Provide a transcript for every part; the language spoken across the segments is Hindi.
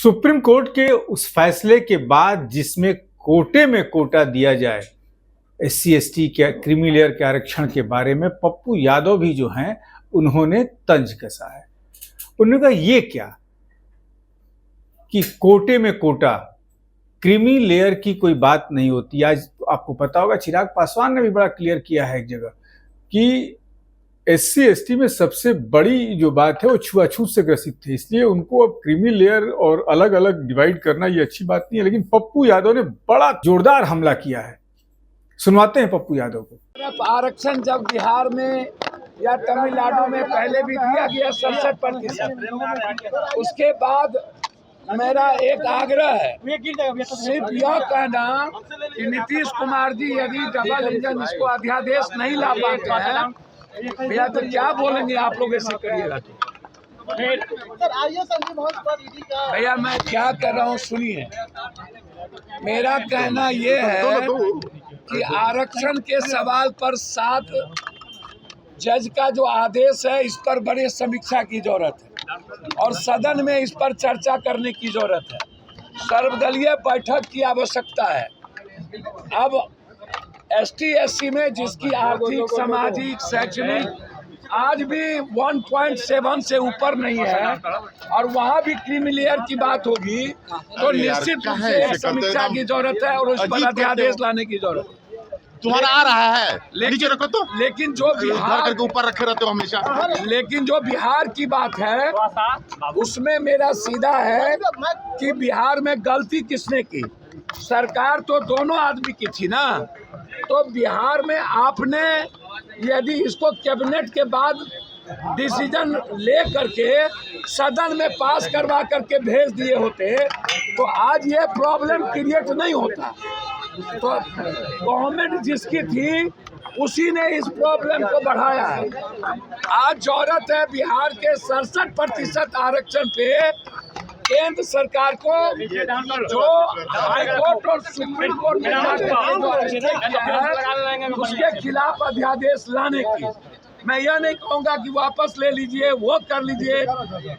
सुप्रीम कोर्ट के उस फैसले के बाद जिसमें कोटे में कोटा दिया जाए एससी एसटी के क्रीमी लेयर के आरक्षण के बारे में पप्पू यादव भी जो हैं उन्होंने तंज कसा है। उन्होंने कहा ये क्या कि कोटे में कोटा क्रीमी लेयर की कोई बात नहीं होती। आज आपको पता होगा चिराग पासवान ने भी बड़ा क्लियर किया है एक जगह कि एससी एसटी में सबसे बड़ी जो बात है वो छुआछूत से ग्रसित थे, इसलिए उनको अब क्रीमी लेयर और अलग अलग डिवाइड करना ये अच्छी बात नहीं है। लेकिन पप्पू यादव ने बड़ा जोरदार हमला किया है, सुनवाते हैं पप्पू यादव को। आरक्षण जब बिहार में या तमिलनाडु में पहले भी दिया गया 67%, उसके बाद मेरा एक आग्रह है, सिर्फ यह कहना कि नीतीश कुमार जी यदि डबल इंजन इसको अध्यादेश नहीं ला पाते हैं भैया तो क्या बोलेंगे आप लोग ऐसे करिएगा तो। भैया मैं क्या कर रहा हूँ सुनिए, मेरा कहना ये है कि आरक्षण के सवाल पर 7 जज का जो आदेश है इस पर बड़े समीक्षा की जरूरत है और सदन में इस पर चर्चा करने की जरूरत है। सर्वदलीय बैठक की आवश्यकता है। अब एसटी एससी में जिसकी आर्थिक सामाजिक शैक्षणिक आज भी 1.7 से ऊपर नहीं है और वहाँ भी क्रीमी लेयर की बात होगी तो निश्चित रूप से समीक्षा की जरूरत है और उस पर अध्यादेश लाने की जरूरत है। तुम्हारा आ रहा है नीचे रखो तो, लेकिन जो बिहार के ऊपर रखे रहते हो हमेशा। लेकिन जो बिहार की बात है उसमें मेरा सीधा है कि बिहार में गलती किसने की, सरकार तो दोनों आदमी की थी ना। तो बिहार में आपने यदि इसको कैबिनेट के बाद डिसीजन ले करके सदन में पास करवा करके भेज दिए होते तो आज ये प्रॉब्लम क्रिएट नहीं होता। तो गवर्नमेंट जिसकी थी उसी ने इस प्रॉब्लम को बढ़ाया है। आज जरूरत है बिहार के 67% आरक्षण पे केंद्र सरकार को जो हाई कोर्ट और सुप्रीम कोर्ट ने उसके खिलाफ अध्यादेश लाने की। मैं यह नहीं कहूँगा कि वापस ले लीजिए वो कर लीजिए,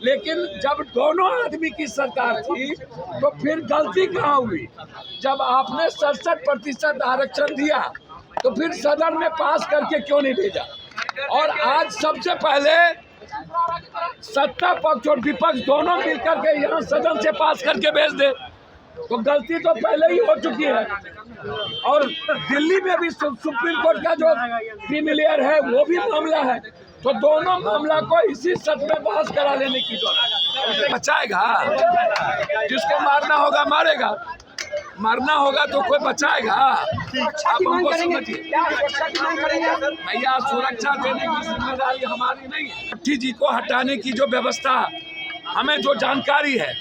लेकिन जब दोनों आदमी की सरकार थी तो फिर गलती कहाँ हुई। जब आपने 67% आरक्षण दिया तो फिर सदन में पास करके क्यों नहीं भेजा। और आज सबसे पहले सत्ता पक्ष और विपक्ष दोनों मिलकर के यहाँ सदन से पास करके भेज दे तो गलती तो पहले ही हो चुकी है। और दिल्ली में भी सुप्रीम कोर्ट का जो क्रीमी लेयर है वो भी मामला है, तो दोनों मामला को इसी सत्र में बहस करा लेने की जरूरत है। बचाएगा, जिसको मारना होगा मारेगा, मरना होगा तो कोई बचाएगा। आप हमको समझिए भैया, सुरक्षा देने की जिम्मेदारी हमारी नहीं है। भट्टी जी को हटाने की जो व्यवस्था, हमें जो जानकारी है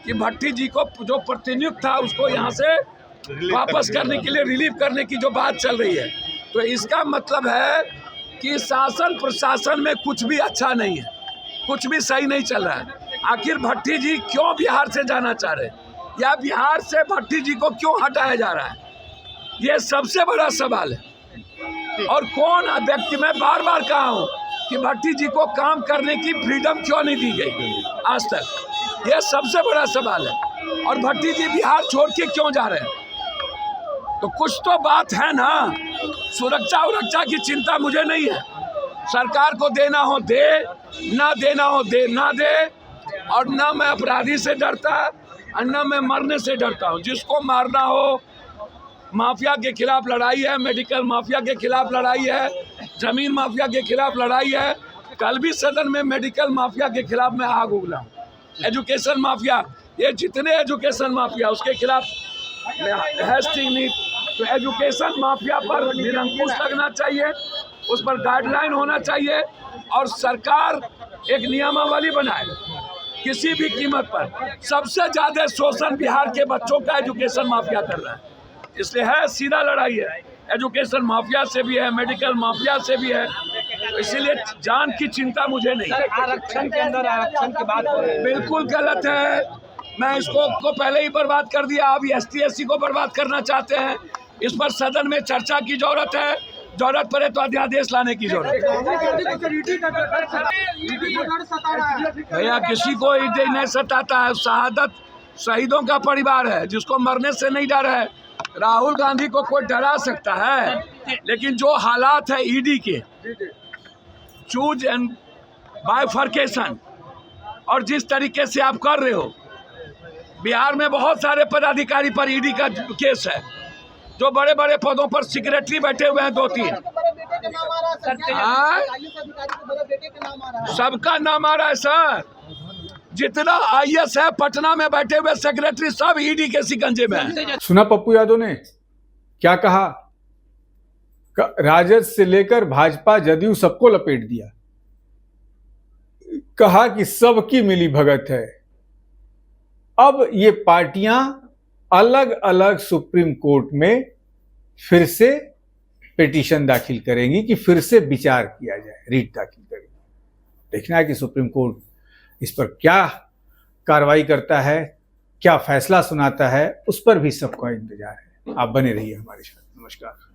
कि भट्टी जी को जो प्रतिनियुक्त था उसको यहाँ से वापस करने के लिए रिलीव करने की जो बात चल रही है, तो इसका मतलब है कि शासन प्रशासन में कुछ भी अच्छा नहीं है, कुछ भी सही नहीं चल रहा है। आखिर भट्टी जी क्यों बिहार से जाना चाह रहे या बिहार से भट्टी जी को क्यों हटाया जा रहा है, ये सबसे बड़ा सवाल है। और कौन व्यक्ति, मैं बार बार कहा हूँ कि भट्टी जी को काम करने की फ्रीडम क्यों नहीं दी गई आज तक, ये सबसे बड़ा सवाल है। और भट्टी जी बिहार छोड़ के क्यों जा रहे हैं, तो कुछ तो बात है ना। सुरक्षा उरक्षा की चिंता मुझे नहीं है, सरकार को देना हो दे, ना देना हो दे ना दे। और ना मैं अपराधी से डरता और ना मैं मरने से डरता हूँ। जिसको मारना हो, माफिया के खिलाफ लड़ाई है, मेडिकल माफिया के खिलाफ लड़ाई है, जमीन माफिया के खिलाफ लड़ाई है। कल भी सदन में मेडिकल माफिया के खिलाफ मैं आग उगला हूँ, एजुकेशन माफिया, ये जितने एजुकेशन माफिया उसके खिलाफ हैस्टिंग नीट। तो एजुकेशन माफिया पर निरंकुश लगना चाहिए, उस पर गाइडलाइन होना चाहिए और सरकार एक नियमावली बनाए किसी भी कीमत पर। सबसे ज्यादा शोषण बिहार के बच्चों का एजुकेशन माफिया कर रहा है, इसलिए है सीधा लड़ाई है, एजुकेशन माफिया से भी है, मेडिकल माफिया से भी है। तो इसीलिए जान की चिंता मुझे नहीं। आरक्षण के अंदर आरक्षण की बात बिल्कुल गलत है, मैं इसको पहले ही बर्बाद कर दिया, अब एसटी एससी को बर्बाद करना चाहते हैं। इस पर सदन में चर्चा की जरूरत है, जरूरत पड़े तो अध्यादेश लाने की जरूरत है। भैया किसी को ईडी नहीं सताता है, शहादत शहीदों का परिवार है, जिसको मरने से नहीं डर है। राहुल गांधी को कोई डरा सकता है, लेकिन जो हालात है ईडी के, चूज एंड बाइफर्केशन, और जिस तरीके से आप कर रहे हो, बिहार में बहुत सारे पदाधिकारी पर ईडी का केस है, जो बड़े बड़े पदों पर सेक्रेटरी बैठे हुए हैं 2-3। सबका नाम आ रहा है सर, जितना आईएएस है पटना में बैठे हुए सेक्रेटरी सब ईडी के शिकंजे में है। सुना पप्पू यादव ने क्या कहा? राजद से लेकर भाजपा जदयू सबको लपेट दिया, कहा कि सबकी मिली भगत है। अब ये पार्टियां अलग अलग सुप्रीम कोर्ट में फिर से पिटीशन दाखिल करेंगी कि फिर से विचार किया जाए, रीट दाखिल करेंगी। देखना है कि सुप्रीम कोर्ट इस पर क्या कार्रवाई करता है, क्या फैसला सुनाता है, उस पर भी सबका इंतजार है। आप बने रहिए हमारे साथ। नमस्कार।